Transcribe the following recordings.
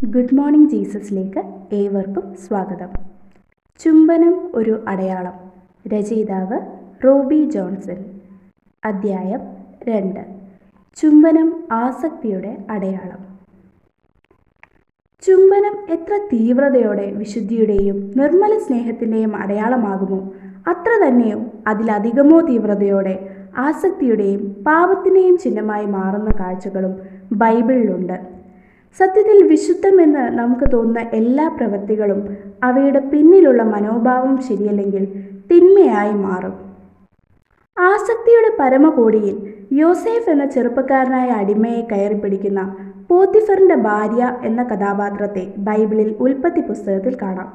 Good morning ജീസസിലേക്ക് ഏവർക്കും സ്വാഗതം. ചുംബനം ഒരു അടയാളം. രചയിതാവ് റോബി ജോൺസൺ. അധ്യായം 2. ചുംബനം ആസക്തിയുടെ അടയാളം. ചുംബനം എത്ര തീവ്രതയോടെ വിശുദ്ധിയുടെയും നിർമ്മല സ്നേഹത്തിൻ്റെയും അടയാളമാകുമോ അത്ര തന്നെയോ അതിലധികമോ തീവ്രതയോടെ ആസക്തിയുടെയും പാപത്തിൻ്റെയും ചിഹ്നമായി മാറുന്ന കാഴ്ചകളും ബൈബിളിലുണ്ട്. സത്യത്തിൽ വിശുദ്ധമെന്ന് നമുക്ക് തോന്നുന്ന എല്ലാ പ്രവൃത്തികളും അവയുടെ പിന്നിലുള്ള മനോഭാവം ശരിയല്ലെങ്കിൽ തിന്മയായി മാറും. ആസക്തിയുടെ പരമകോടിയിൽ യോസേഫ് എന്ന ചെറുപ്പക്കാരനായ അടിമയെ കയറിപ്പിടിക്കുന്ന പോത്തിഫറിന്റെ ഭാര്യ എന്ന കഥാപാത്രത്തെ ബൈബിളിൽ ഉൽപ്പത്തി പുസ്തകത്തിൽ കാണാം.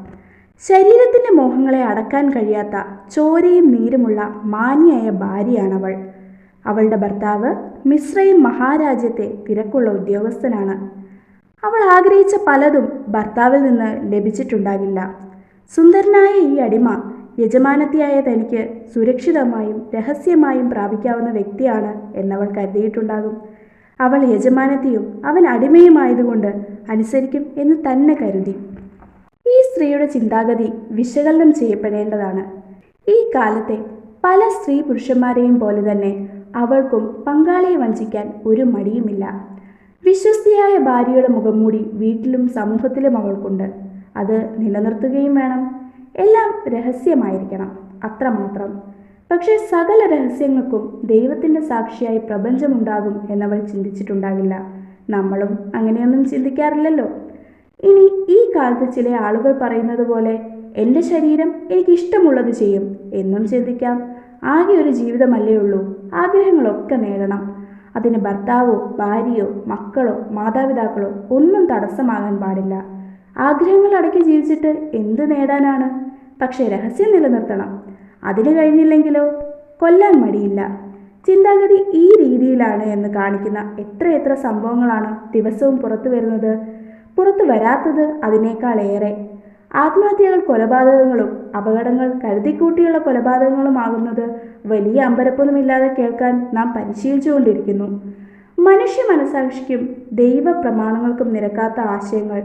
ശരീരത്തിന്റെ മോഹങ്ങളെ അടക്കാൻ കഴിയാത്ത ചോരയും നീരുമുള്ള മാന്യയായ ഭാര്യയാണവൾ. അവളുടെ ഭർത്താവ് മിസ്രയീം മഹാരാജ്യത്തെ തിരക്കുള്ള ഉദ്യോഗസ്ഥനാണ്. അവൾ ആഗ്രഹിച്ച പലതും ഭർത്താവിൽ നിന്ന് ലഭിച്ചിട്ടുണ്ടാകില്ല. സുന്ദരനായ ഈ അടിമ യജമാനത്തിയായ തനിക്ക് സുരക്ഷിതമായും രഹസ്യമായും പ്രാപിക്കാവുന്ന വ്യക്തിയാണ് എന്നവൾ കരുതിയിട്ടുണ്ടാകും. അവൾ യജമാനത്തിയും അവൻ അടിമയുമായതുകൊണ്ട് അനുസരിക്കും എന്ന് തന്നെ കരുതി. ഈ സ്ത്രീയുടെ ചിന്താഗതി വിശകലനം ചെയ്യപ്പെടേണ്ടതാണ്. ഈ കാലത്തെ പല സ്ത്രീ പുരുഷന്മാരെയും പോലെ തന്നെ അവൾക്കും പങ്കാളിയെ വഞ്ചിക്കാൻ ഒരു മടിയുമില്ല. വിശ്വസ്തയായ ഭാര്യയുടെ മുഖംമൂടി വീട്ടിലും സമൂഹത്തിലും അവൾക്കുണ്ട്. അത് നിലനിർത്തുകയും വേണം. എല്ലാം രഹസ്യമായിരിക്കണം, അത്രമാത്രം. പക്ഷേ സകല രഹസ്യങ്ങൾക്കും ദൈവത്തിൻ്റെ സാക്ഷിയായി പ്രപഞ്ചമുണ്ടാകും എന്നവൾ ചിന്തിച്ചിട്ടുണ്ടാകില്ല. നമ്മളും അങ്ങനെയൊന്നും ചിന്തിക്കാറില്ലല്ലോ. ഇനി ഈ കാലത്ത് ചില ആളുകൾ പറയുന്നത് പോലെ എൻ്റെ ശരീരം എനിക്കിഷ്ടമുള്ളത് ചെയ്യും എന്നും ചിന്തിക്കാം. ആകെ ഒരു ജീവിതമല്ലേ ഉള്ളൂ, ആഗ്രഹങ്ങളൊക്കെ നേടണം. അതിന് ഭർത്താവോ ഭാര്യയോ മക്കളോ മാതാപിതാക്കളോ ഒന്നും തടസ്സമാകാൻ പാടില്ല. ആഗ്രഹങ്ങൾ അടക്കി ജീവിച്ചിട്ട് എന്ത് നേടാനാണ്? പക്ഷേ രഹസ്യം നിലനിർത്തണം. അതിന് കഴിഞ്ഞില്ലെങ്കിലോ കൊല്ലാൻ മടിയില്ല. ചിന്താഗതി ഈ രീതിയിലാണ് എന്ന് കാണിക്കുന്ന എത്രയെത്ര സംഭവങ്ങളാണ് ദിവസവും പുറത്തു വരുന്നത്. പുറത്തു വരാത്തത് അതിനേക്കാളേറെ. ആത്മഹത്യകൾ കൊലപാതകങ്ങളും അപകടങ്ങൾ കരുതിക്കൂട്ടിയുള്ള കൊലപാതകങ്ങളുമാകുന്നത് വലിയ അമ്പരപ്പൊന്നുമില്ലാതെ കേൾക്കാൻ നാം പരിശീലിച്ചുകൊണ്ടിരിക്കുന്നു. മനുഷ്യ മനസാക്ഷിക്കും ദൈവ പ്രമാണങ്ങൾക്കും നിരക്കാത്ത ആശയങ്ങൾ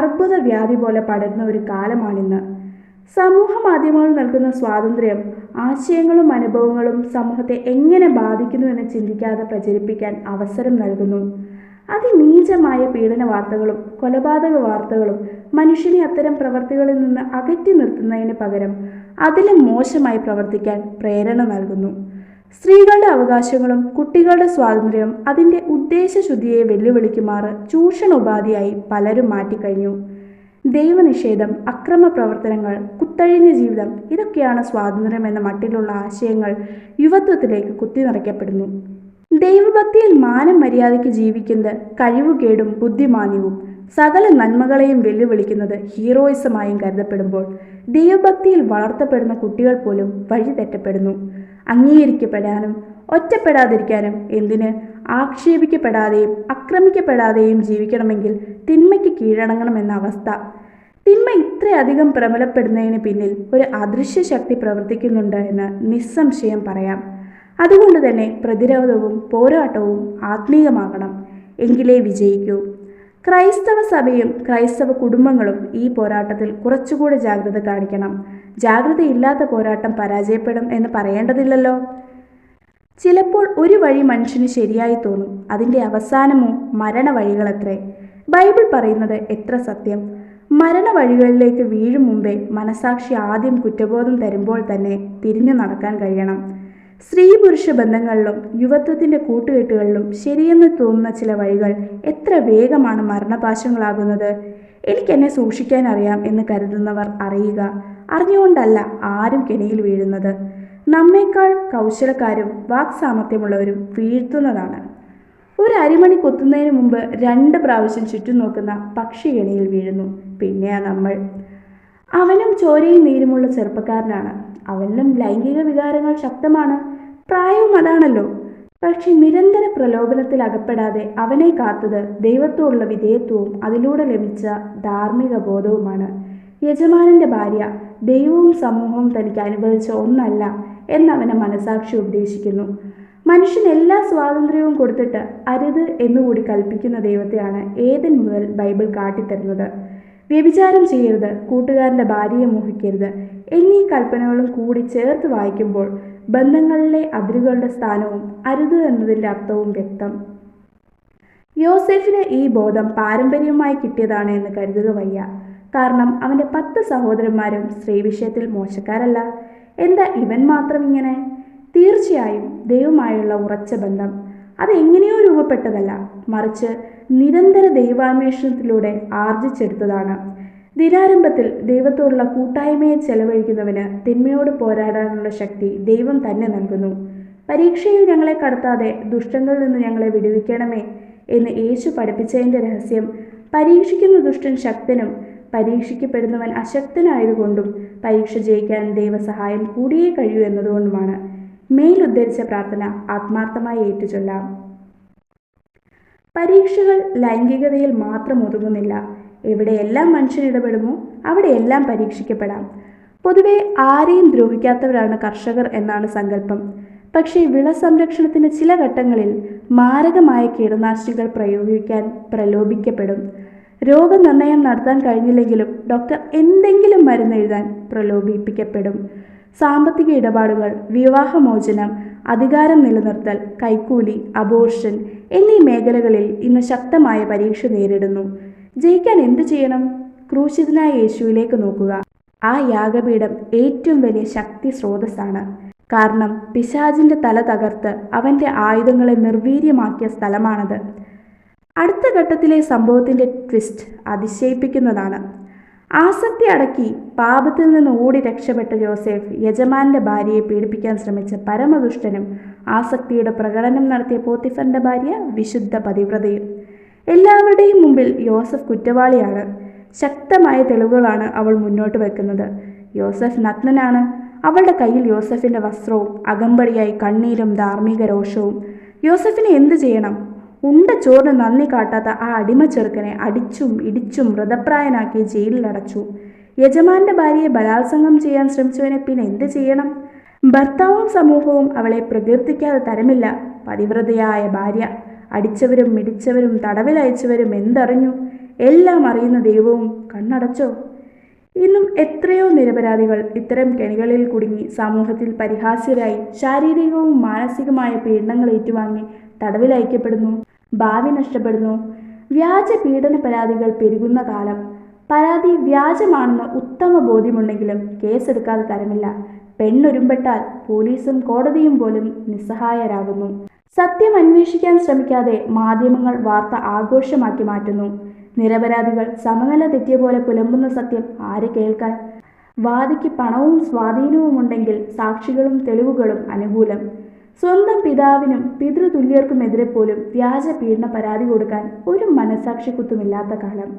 അർബുദവ്യാധി പോലെ പടരുന്ന ഒരു കാലമാണിന്ന്. സമൂഹ മാധ്യമങ്ങൾ നൽകുന്ന സ്വാതന്ത്ര്യം ആശയങ്ങളും അനുഭവങ്ങളും സമൂഹത്തെ എങ്ങനെ ബാധിക്കുന്നു എന്ന് ചിന്തിക്കാതെ പ്രചരിപ്പിക്കാൻ അവസരം നൽകുന്നു. അതിനീചമായ പീഡന വാർത്തകളും കൊലപാതക വാർത്തകളും മനുഷ്യനെ അത്തരം പ്രവർത്തികളിൽ നിന്ന് അകറ്റി നിർത്തുന്നതിന് പകരം അതിലും മോശമായി പ്രവർത്തിക്കാൻ പ്രേരണ നൽകുന്നു. സ്ത്രീകളുടെ അവകാശങ്ങളും കുട്ടികളുടെ സ്വാതന്ത്ര്യവും അതിൻ്റെ ഉദ്ദേശശുദ്ധിയെ വെല്ലുവിളിക്കുമാറ് ചൂഷണ ഉപാധിയായി പലരും മാറ്റിക്കഴിഞ്ഞു. ദൈവനിഷേധം, അക്രമ പ്രവർത്തനങ്ങൾ, കുത്തഴിഞ്ഞ ജീവിതം, ഇതൊക്കെയാണ് സ്വാതന്ത്ര്യം എന്ന മട്ടിലുള്ള ആശയങ്ങൾ യുവത്വത്തിലേക്ക് കുത്തിനിറയ്ക്കപ്പെടുന്നു. ദൈവഭക്തിയിൽ മാനം മര്യാദയ്ക്ക് ജീവിക്കുന്നത് കഴിവുകേടും ബുദ്ധിമാന്യവും സകല നന്മകളെയും വെല്ലുവിളിക്കുന്നത് ഹീറോയിസമായും കരുതപ്പെടുമ്പോൾ ദൈവഭക്തിയിൽ വളർത്തപ്പെടുന്ന കുട്ടികൾ പോലും വഴിതെറ്റപ്പെടുന്നു. അംഗീകരിക്കപ്പെടാനും ഒറ്റപ്പെടാതിരിക്കാനും എന്തിന് ആക്ഷേപിക്കപ്പെടാതെയും ആക്രമിക്കപ്പെടാതെയും ജീവിക്കണമെങ്കിൽ തിന്മയ്ക്ക് കീഴടങ്ങണമെന്ന അവസ്ഥ. തിന്മ ഇത്രയധികം പ്രബലപ്പെടുന്നതിന് പിന്നിൽ ഒരു അദൃശ്യ ശക്തി പ്രവർത്തിക്കുന്നുണ്ട് എന്ന് നിസ്സംശയം പറയാം. അതുകൊണ്ട് തന്നെ പ്രതിരോധവും പോരാട്ടവും ആത്മീയമാകണം, എങ്കിലേ വിജയിക്കൂ. ക്രൈസ്തവ സഭയും ക്രൈസ്തവ കുടുംബങ്ങളും ഈ പോരാട്ടത്തിൽ കുറച്ചുകൂടി ജാഗ്രത കാണിക്കണം. ജാഗ്രതയില്ലാത്ത പോരാട്ടം പരാജയപ്പെടും എന്ന് പറയേണ്ടതില്ലല്ലോ. ചിലപ്പോൾ ഒരു വഴി മനുഷ്യന് ശരിയായി തോന്നും, അതിൻ്റെ അവസാനമോ മരണവഴികളത്രേ. ബൈബിൾ പറയുന്നത് എത്ര സത്യം! മരണവഴികളിലേക്ക് വീഴും മുമ്പേ മനസാക്ഷി ആദ്യം കുറ്റബോധം തരുമ്പോൾ തന്നെ തിരിഞ്ഞു നടക്കാൻ കഴിയണം. സ്ത്രീ പുരുഷ ബന്ധങ്ങളിലും യുവത്വത്തിൻ്റെ കൂട്ടുകെട്ടുകളിലും ശരിയെന്ന് തോന്നുന്ന ചില വഴികൾ എത്ര വേഗമാണ് മരണപാശങ്ങളാകുന്നത്. എനിക്കെന്നെ സൂക്ഷിക്കാൻ അറിയാം എന്ന് കരുതുന്നവർ അറിയുക, അറിഞ്ഞുകൊണ്ടല്ല ആരും കെണിയിൽ വീഴുന്നത്. നമ്മേക്കാൾ കൗശലക്കാരും വാക്സാമർത്ഥ്യമുള്ളവരും വീഴ്ത്തുന്നതാണ്. ഒരു അരിമണി കൊത്തുന്നതിന് മുമ്പ് 2 പ്രാവശ്യം ചുറ്റും നോക്കുന്ന പക്ഷി കെണിയിൽ വീഴുന്നു. പിന്നെയാ നമ്മൾ. അവനും ചോരയും നീരുമുള്ള ചെറുപ്പക്കാരനാണ്. അവനിലും ലൈംഗിക വികാരങ്ങൾ ശക്തമാണ്. പ്രായവും അതാണല്ലോ. പക്ഷെ നിരന്തര പ്രലോഭനത്തിൽ അകപ്പെടാതെ അവനെ കാത്തത് ദൈവത്തോടുള്ള വിധേയത്വവും അതിലൂടെ ലഭിച്ച ധാർമ്മിക ബോധവുമാണ്. യജമാനന്റെ ഭാര്യ ദൈവവും സമൂഹവും തനിക്ക് അനുവദിച്ച ഒന്നല്ല എന്നവനെ മനസാക്ഷി ഉപദേശിക്കുന്നു. മനുഷ്യന് എല്ലാ സ്വാതന്ത്ര്യവും കൊടുത്തിട്ട് അരുത് എന്നുകൂടി കൽപ്പിക്കുന്ന ദൈവത്തെയാണ് ഏദൻ മുതൽ ബൈബിൾ കാട്ടിത്തരുന്നത്. വ്യഭിചാരം ചെയ്യരുത്, കൂട്ടുകാരൻ്റെ ഭാര്യയെ മോഹിക്കരുത് എന്നീ കൽപ്പനകളും കൂടി ചേർത്ത് വായിക്കുമ്പോൾ ബന്ധങ്ങളിലെ അതിരുകളുടെ സ്ഥാനവും അരുത് എന്നതിൻ്റെ അർത്ഥവും വ്യക്തം. യോസേഫിന് ഈ ബോധം പാരമ്പര്യമായി കിട്ടിയതാണ് എന്ന് കരുതുക വയ്യ. കാരണം അവൻ്റെ 10 സഹോദരന്മാരും സ്ത്രീവിഷയത്തിൽ മോശക്കാരല്ല. എന്താ ഇവൻ മാത്രം ഇങ്ങനെ? തീർച്ചയായും ദൈവമായുള്ള ഉറച്ച ബന്ധം അതെങ്ങനെയോ രൂപപ്പെട്ടതല്ല, മറിച്ച് നിരന്തര ദൈവാന്വേഷണത്തിലൂടെ ആർജിച്ചെടുത്തതാണ്. ദിനാരംഭത്തിൽ ദൈവത്തോടുള്ള കൂട്ടായ്മയെ ചെലവഴിക്കുന്നവന് തിന്മയോട് പോരാടാനുള്ള ശക്തി ദൈവം തന്നെ നൽകുന്നു. പരീക്ഷയിൽ ഞങ്ങളെ കടത്താതെ ദുഷ്ടങ്ങളിൽ നിന്ന് ഞങ്ങളെ വിടുവിക്കണമേ എന്ന് യേശു പഠിപ്പിച്ചതിൻ്റെ രഹസ്യം പരീക്ഷിക്കുന്ന ദുഷ്ടൻ ശക്തനും പരീക്ഷിക്കപ്പെടുന്നവൻ അശക്തനായതുകൊണ്ടും പരീക്ഷ ജയിക്കാൻ ദൈവസഹായം കൂടിയേ കഴിയൂ എന്നതുകൊണ്ടുമാണ്. മേലുദ്ധരിച്ച പ്രാർത്ഥന ആത്മാർത്ഥമായി ഏറ്റുചൊല്ലാം. പരീക്ഷകൾ ലൈംഗികതയിൽ മാത്രം ഒതുങ്ങുന്നില്ല. എവിടെയെല്ലാം മനുഷ്യൻ ഇടപെടുമോ അവിടെയെല്ലാം പരീക്ഷിക്കപ്പെടാം. പൊതുവെ ആരെയും ദ്രോഹിക്കാത്തവരാണ് കർഷകർ എന്നാണ് സങ്കല്പം. പക്ഷേ വിള സംരക്ഷണത്തിന് ചില ഘട്ടങ്ങളിൽ മാരകമായ കീടനാശിനികൾ പ്രയോഗിക്കാൻ പ്രലോഭിക്കപ്പെടും. രോഗനിർണയം നടത്താൻ കഴിഞ്ഞില്ലെങ്കിലും ഡോക്ടർ എന്തെങ്കിലും മരുന്ന് എഴുതാൻ പ്രലോഭിപ്പിക്കപ്പെടും. സാമ്പത്തിക ഇടപാടുകൾ, വിവാഹമോചനം, അധികാരം നിലനിർത്തൽ, കൈക്കൂലി, അബോർഷൻ എന്നീ മേഖലകളിൽ ഇന്ന് ശക്തമായ പരീക്ഷ നേരിടുന്നു. ജയിക്കാൻ എന്തു ചെയ്യണം? ക്രൂശിതനായ യേശുവിലേക്ക് നോക്കുക. ആ യാഗപീഠം ഏറ്റവും വലിയ ശക്തി സ്രോതസ്സാണ്. കാരണം പിശാചിൻ്റെ തല തകർത്ത് അവൻ്റെ ആയുധങ്ങളെ നിർവീര്യമാക്കിയ സ്ഥലമാണത്. അടുത്ത ഘട്ടത്തിലെ സംഭവത്തിൻ്റെ ട്വിസ്റ്റ് അതിശയിപ്പിക്കുന്നതാണ്. ആസക്തി അടക്കി പാപത്തിൽ നിന്ന് ഓടി രക്ഷപ്പെട്ട യോസേഫ് യജമാന്റെ ഭാര്യയെ പീഡിപ്പിക്കാൻ ശ്രമിച്ച പരമദുഷ്ടനും ആസക്തിയുടെ പ്രകടനം നടത്തിയ പോത്തിഫറിന്റെ ഭാര്യ വിശുദ്ധ പതിവ്രതയും. എല്ലാവരുടെയും മുമ്പിൽ യോസഫ് കുറ്റവാളിയാണ്. ശക്തമായ തെളിവുകളാണ് അവൾ മുന്നോട്ട് വെക്കുന്നത്. യോസഫ് നഗ്നനാണ്. അവളുടെ കയ്യിൽ യോസഫിന്റെ വസ്ത്രവും അകമ്പടിയായി കണ്ണീരും ധാർമ്മിക രോഷവും. യോസഫിനെ എന്തു ചെയ്യണം? ഉണ്ട ചോറിന് നന്ദി കാട്ടാത്ത ആ അടിമ ചെറുക്കനെ അടിച്ചും ഇടിച്ചും മൃതപ്രായനാക്കി ജയിലിലടച്ചു. യജമാന്റെ ഭാര്യയെ ബലാത്സംഗം ചെയ്യാൻ ശ്രമിച്ചവനെ പിന്നെ എന്ത് ചെയ്യണം? ഭർത്താവും സമൂഹവും അവളെ പ്രകീർത്തിക്കാതെ തരമില്ല. പതിവ്രതയായ ഭാര്യ. അടിച്ചവരും മിടിച്ചവരും തടവിലയച്ചവരും എന്തറിഞ്ഞു? എല്ലാം അറിയുന്ന ദൈവവും കണ്ണടച്ചോ? ഇന്നും എത്രയോ നിരപരാധികൾ ഇത്തരം കെണികളിൽ കുടുങ്ങി സമൂഹത്തിൽ പരിഹാസ്യരായി ശാരീരികവും മാനസികമായ പീഡനങ്ങൾ ഏറ്റുവാങ്ങി തടവിലയക്കപ്പെടുന്നു, ഭാവി നഷ്ടപ്പെടുന്നു. വ്യാജ പീഡന പരാതികൾ പെരുകുന്ന കാലം. പരാതി വ്യാജമാണെന്ന് ഉത്തമ ബോധ്യമുണ്ടെങ്കിലും കേസെടുക്കാതെ തരമില്ല. പെണ്ണൊരുമ്പെട്ടാൽ പോലീസും കോടതിയും പോലും നിസ്സഹായരാകുന്നു. സത്യം അന്വേഷിക്കാൻ ശ്രമിക്കാതെ മാധ്യമങ്ങൾ വാർത്ത ആഘോഷമാക്കി മാറ്റുന്നു. നിരപരാധികൾ സമനില തെറ്റിയ പോലെ പുലമ്പുന്ന സത്യം ആര് കേൾക്കാൻ? വാദിക്ക് പണവും സ്വാധീനവും ഉണ്ടെങ്കിൽ സാക്ഷികളും തെളിവുകളും അനുകൂലം. സ്വന്തം പിതാവിനും പിതൃതുല്യർക്കുമെതിരെ പോലും വ്യാജ പീഡന പരാതി കൊടുക്കാൻ ഒരു മനസാക്ഷിക്കുത്തുമില്ലാത്ത കാലം.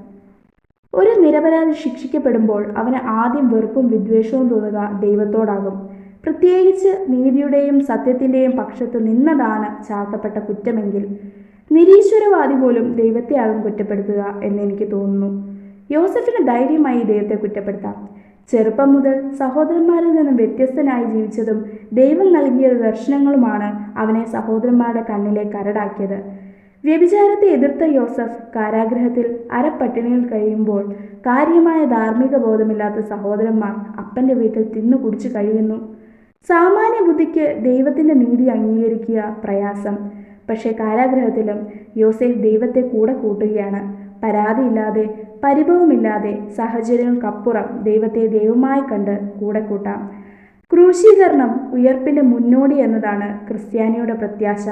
ഒരു നിരപരാധി ശിക്ഷിക്കപ്പെടുമ്പോൾ അവന് ആദ്യം വെറുപ്പും വിദ്വേഷവും തോന്നുക ദൈവത്തോടാകും. പ്രത്യേകിച്ച് നീതിയുടെയും സത്യത്തിൻ്റെയും പക്ഷത്ത് നിന്നതാണ് ചാർത്തപ്പെട്ട കുറ്റമെങ്കിൽ. നിരീശ്വരവാദി പോലും ദൈവത്തെയാകും കുറ്റപ്പെടുത്തുക എന്നെനിക്ക് തോന്നുന്നു. യോസഫിന് ധൈര്യമായി ദൈവത്തെ കുറ്റപ്പെടുത്താം. ചെറുപ്പം മുതൽ സഹോദരന്മാരിൽ നിന്നും വ്യത്യസ്തനായി ജീവിച്ചതും ദൈവം നൽകിയ ദർശനങ്ങളുമാണ് അവനെ സഹോദരന്മാരുടെ കണ്ണിലെ കരടാക്കിയത്. വ്യഭിചാരത്തെ എതിർത്ത യോസഫ് കാരാഗൃഹത്തിൽ അരപ്പട്ടിണിയിൽ കഴിയുമ്പോൾ കാര്യമായ ധാർമ്മിക ബോധമില്ലാത്ത സഹോദരന്മാർ അപ്പൻ്റെ വീട്ടിൽ തിന്നു കുടിച്ചു കഴിയുന്നു. സാമാന്യ ബുദ്ധിക്ക് ദൈവത്തിൻ്റെ നീതി അംഗീകരിക്കുക പ്രയാസം. പക്ഷേ കാരാഗൃഹത്തിലും യോസേഫ് ദൈവത്തെ കൂടെ കൂട്ടുകയാണ്. പരാതിയില്ലാതെ, പരിഭവമില്ലാതെ, സാഹചര്യങ്ങൾക്കപ്പുറം ദൈവത്തെ ദൈവമായി കണ്ട് കൂടെ കൂട്ടാം. ക്രൂശീകരണം ഉയർപ്പിൻ്റെ മുന്നോടി എന്നതാണ് ക്രിസ്ത്യാനിയുടെ പ്രത്യാശ.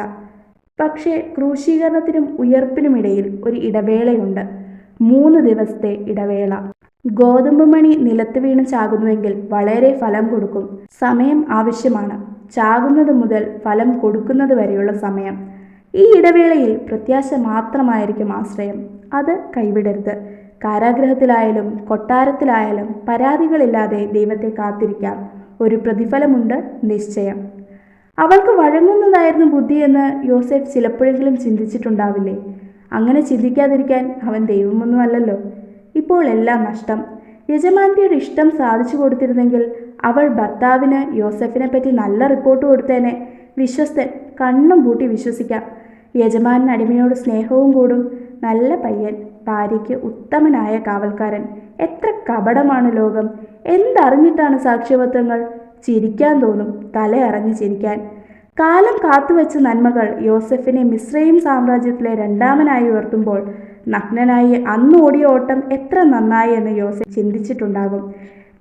പക്ഷേ ക്രൂശീകരണത്തിനും ഉയർപ്പിനുമിടയിൽ ഒരു ഇടവേളയുണ്ട്. 3 ദിവസത്തെ ഇടവേള. ഗോതമ്പ് മണി നിലത്ത് വീണ് ചാകുന്നുവെങ്കിൽ വളരെ ഫലം കൊടുക്കും. സമയം ആവശ്യമാണ്. ചാകുന്നത് മുതൽ ഫലം കൊടുക്കുന്നത് വരെയുള്ള സമയം. ഈ ഇടവേളയിൽ പ്രത്യാശ മാത്രമായിരിക്കും ആശ്രയം. അത് കൈവിടരുത്. കാരാഗൃഹത്തിലായാലും കൊട്ടാരത്തിലായാലും പരാതികളില്ലാതെ ദൈവത്തെ കാത്തിരിക്കാം. ഒരു പ്രതിഫലമുണ്ട്, നിശ്ചയം. അവൾക്ക് വഴങ്ങുന്നതായിരുന്നു ബുദ്ധിയെന്ന് യോസേഫ് ചിലപ്പോഴെങ്കിലും ചിന്തിച്ചിട്ടുണ്ടാവില്ലേ? അങ്ങനെ ചിന്തിക്കാതിരിക്കാൻ അവൻ ദൈവമൊന്നുമല്ലല്ലോ. ഇപ്പോൾ എല്ലാം നഷ്ടം. യജമാനത്തിയുടെ ഇഷ്ടം സാധിച്ചു കൊടുത്തിരുന്നെങ്കിൽ അവൾ ഭർത്താവിന് യോസെഫിനെ പറ്റി നല്ല റിപ്പോർട്ട് കൊടുത്തേനെ. വിശ്വസ്തൻ, കണ്ണും പൂട്ടി വിശ്വസിക്കാം. യജമാനൻ അടിമയോട് സ്നേഹവും കൂടും. നല്ല പയ്യൻ, ഭാര്യയ്ക്ക് ഉത്തമനായ കാവൽക്കാരൻ. എത്ര കപടമാണ് ലോകം! എന്തറിഞ്ഞിട്ടാണ് സാക്ഷ്യപത്രങ്ങൾ? ചിരിക്കാൻ തോന്നും, തലയറഞ്ഞ് ചിരിക്കാൻ. കാലം കാത്തുവച്ച നന്മകൾ യോസെഫിനെ മിസ്രയീം സാമ്രാജ്യത്തിലെ രണ്ടാമനായി ഉയർത്തുമ്പോൾ നഗ്നനായി അന്ന് ഓടിയ ഓട്ടം എത്ര നന്നായി എന്ന് യോസെഫ് ചിന്തിച്ചിട്ടുണ്ടാകും.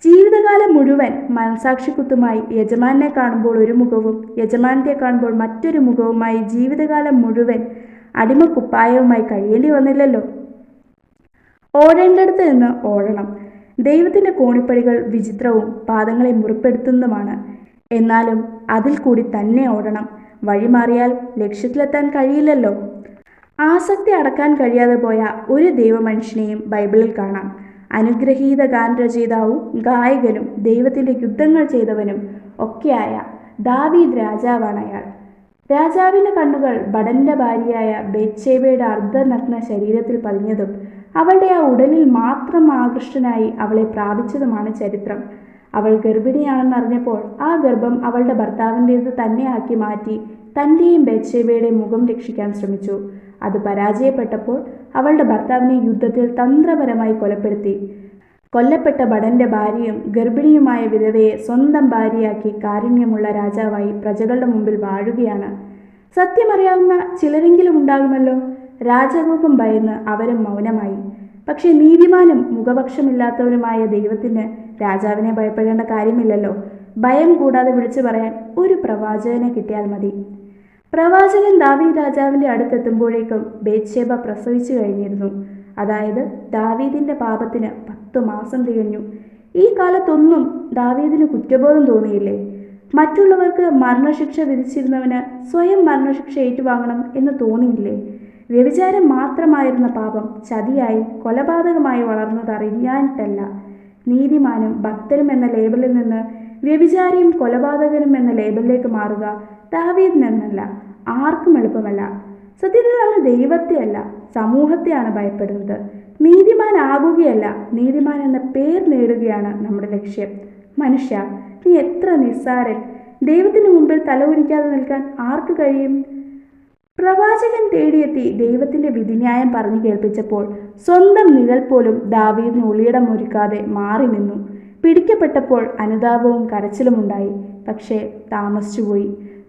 ജീവിതകാലം മുഴുവൻ മനസാക്ഷിക്കുത്തുമായി യജമാനെ കാണുമ്പോൾ ഒരു മുഖവും യജമാനത്തെ കാണുമ്പോൾ മറ്റൊരു മുഖവുമായി ജീവിതകാലം മുഴുവൻ അടിമക്കുപ്പായവുമായി കഴിയേണ്ടി വന്നില്ലല്ലോ. ഓടേണ്ടടുത്ത് നിന്ന് ഓടണം. ദൈവത്തിൻ്റെ കോണിപ്പടികൾ വിചിത്രവും പാദങ്ങളെ മുറിപ്പെടുത്തുന്നതുമാണ്. എന്നാലും അതിൽ കൂടി തന്നെ ഓടണം. വഴിമാറിയാൽ ലക്ഷ്യത്തിലെത്താൻ കഴിയില്ലല്ലോ. ആസക്തി അടക്കാൻ കഴിയാതെ പോയ ഒരു ദൈവമനുഷ്യനെയും ബൈബിളിൽ കാണാം. അനുഗ്രഹീത ഗാനരചയിതാവും ഗായകനും ദൈവത്തിൻ്റെ യുദ്ധങ്ങൾ ചെയ്തവനും ഒക്കെയായ ദാവീദ് രാജാവാണ് അയാൾ. രാജാവിൻ്റെ കണ്ണുകൾ ഭടന്റെ ഭാര്യയായ ബത്ശേബയുടെ അർദ്ധനഗ്ന ശരീരത്തിൽ പതിഞ്ഞതും അവളുടെ ആ ഉടലിൽ മാത്രം ആകൃഷ്ടനായി അവളെ പ്രാപിച്ചതുമാണ് ചരിത്രം. അവൾ ഗർഭിണിയാണെന്നറിഞ്ഞപ്പോൾ ആ ഗർഭം അവളുടെ ഭർത്താവിൻ്റേത് തന്നെയാക്കി മാറ്റി തൻ്റെയും ബത്ശേബയുടെയും മുഖം രക്ഷിക്കാൻ ശ്രമിച്ചു. അത് പരാജയപ്പെട്ടപ്പോൾ അവളുടെ ഭർത്താവിനെ യുദ്ധത്തിൽ തന്ത്രപരമായി കൊലപ്പെടുത്തി. കൊല്ലപ്പെട്ട ഭടന്റെ ഭാര്യയും ഗർഭിണിയുമായ വിധവയെ സ്വന്തം ഭാര്യയാക്കി കാരുണ്യമുള്ള രാജാവായി പ്രജകളുടെ മുമ്പിൽ വാഴുകയാണ്. സത്യമറിയാവുന്ന ചിലരെങ്കിലും ഉണ്ടാകുമല്ലോ. രാജകോപം ഭയന്ന് അവരും മൗനമായി. പക്ഷെ നീതിമാനും മുഖപക്ഷമില്ലാത്തവനുമായ ദൈവത്തിന് രാജാവിനെ ഭയപ്പെടേണ്ട കാര്യമില്ലല്ലോ. ഭയം കൂടാതെ വിളിച്ചു പറയാൻ ഒരു പ്രവാചകനെ കിട്ടിയാൽ മതി. പ്രവാചകൻ ദാവീദ് രാജാവിൻ്റെ അടുത്തെത്തുമ്പോഴേക്കും ബത്ശേബ പ്രസവിച്ചു കഴിഞ്ഞിരുന്നു. അതായത് ദാവീദിൻ്റെ പാപത്തിന് 10 മാസം തികഞ്ഞു. ഈ കാലത്തൊന്നും ദാവീദിന് കുറ്റബോധം തോന്നിയില്ലേ? മറ്റുള്ളവർക്ക് മരണശിക്ഷ വിധിച്ചിരുന്നവന് സ്വയം മരണശിക്ഷ ഏറ്റുവാങ്ങണം എന്ന് തോന്നിയില്ലേ? വ്യഭിചാരം മാത്രമായിരുന്ന പാപം ചതിയായി കൊലപാതകമായി വളർന്നതറിയാനിട്ടല്ല. നീതിമാനും ഭക്തനും എന്ന ലേബലിൽ നിന്ന് വ്യഭിചാരിയും കൊലപാതകനും എന്ന ലേബലിലേക്ക് മാറുക ദാവീദിനെന്നല്ല, ആർക്കും എളുപ്പമല്ല. സത്യത്തിൽ നമ്മൾ ദൈവത്തെയല്ല സമൂഹത്തെയാണ് ഭയപ്പെടുന്നത്. നീതിമാനാകുകയല്ല, നീതിമാൻ എന്ന പേർ നേടുകയാണ് നമ്മുടെ ലക്ഷ്യം. മനുഷ്യ, നീ എത്ര നിസ്സാരൻ! ദൈവത്തിന് മുമ്പിൽ തലകുനിക്കാതെ നിൽക്കാൻ ആർക്ക് കഴിയും? പ്രവാചകൻ തേടിയെത്തി ദൈവത്തിൻ്റെ വിധിന്യായം പറഞ്ഞു കേൾപ്പിച്ചപ്പോൾ സ്വന്തം നിഴൽ പോലും ദാവീദിന് ഒളിയിടം ഒരുക്കാതെ മാറി നിന്നു. പിടിക്കപ്പെട്ടപ്പോൾ അനുതാപവും കരച്ചിലുമുണ്ടായി. പക്ഷേ താമസിച്ചുപോയി.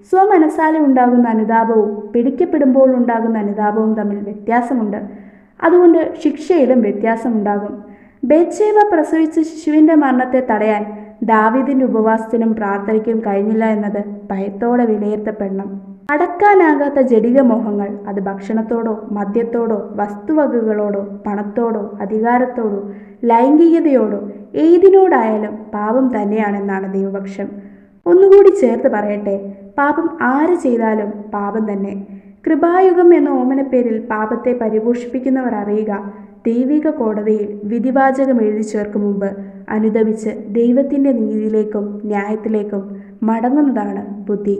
സ്വമനസാലെ ഉണ്ടാകുന്ന അനുതാപവും പിടിക്കപ്പെടുമ്പോൾ ഉണ്ടാകുന്ന അനുതാപവും തമ്മിൽ വ്യത്യാസമുണ്ട്. അതുകൊണ്ട് ശിക്ഷയിലും വ്യത്യാസമുണ്ടാകും. ബത്ശേബ പ്രസവിച്ച ശിശുവിൻ്റെ മരണത്തെ തടയാൻ ദാവീദിൻ്റെ ഉപവാസത്തിനും പ്രാർത്ഥനയ്ക്കും കഴിഞ്ഞില്ല എന്നത് ഭയത്തോടെ വിലയിരുത്തപ്പെടണം. അടക്കാനാകാത്ത ജഡിക മോഹങ്ങൾ, അത് ഭക്ഷണത്തോടോ മദ്യത്തോടോ വസ്തുവകകളോടോ പണത്തോടോ അധികാരത്തോടോ ലൈംഗികതയോടോ ഏതിനോടായാലും പാപം തന്നെയാണെന്നാണ് ദൈവപക്ഷം. ഒന്നുകൂടി ചേർത്ത് പറയട്ടെ, പാപം ആര് ചെയ്താലും പാപം തന്നെ. കൃപായുഗം എന്ന ഓമനപ്പേരിൽ പാപത്തെ പരിപോഷിപ്പിക്കുന്നവർ അറിയുക, ദൈവിക കോടതിയിൽ വിധിവാചകം എഴുതി ചേർക്കും മുമ്പ് അനുദപിച്ച് ദൈവത്തിൻ്റെ നീതിയിലേക്കും ന്യായത്തിലേക്കും മടങ്ങുന്നതാണ് ബുദ്ധി.